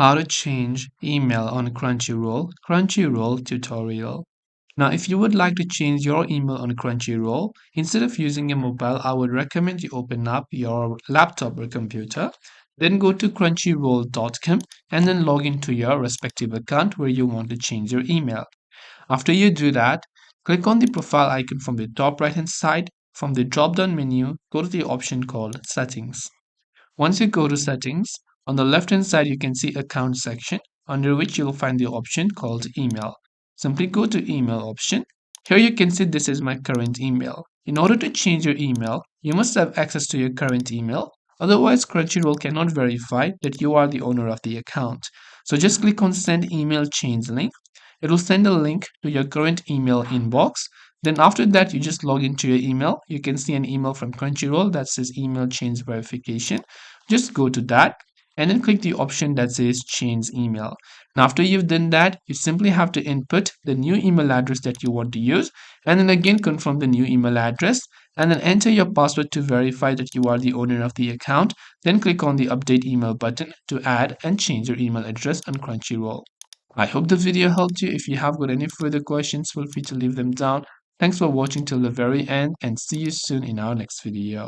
How to change email on Crunchyroll tutorial. Now, if you would like to change your email on Crunchyroll, instead of using a mobile, I would recommend you open up your laptop or computer, then go to crunchyroll.com and then log into your respective account where you want to change your email. After you do that, click on the profile icon from the top right hand side. From the drop down menu, go to the option called Settings. Once you go to settings, on the left hand side you can see account section under which you'll find the option called email. Simply go to email option. Here you can see this is my current email. In order to change your email, you must have access to your current email. Otherwise, Crunchyroll cannot verify that you are the owner of the account. So just click on send email change link. It will send a link to your current email inbox. Then after that, you just log into your email. You can see an email from Crunchyroll that says email change verification. Just go to that and then click the option that says change email. Now, after you've done that, you simply have to input the new email address that you want to use and then again confirm the new email address and then enter your password to verify that you are the owner of the account. Then click on the update email button to add and change your email address on Crunchyroll. I hope the video helped you. If you have got any further questions, feel free to leave them down. Thanks for watching till the very end and see you soon in our next video.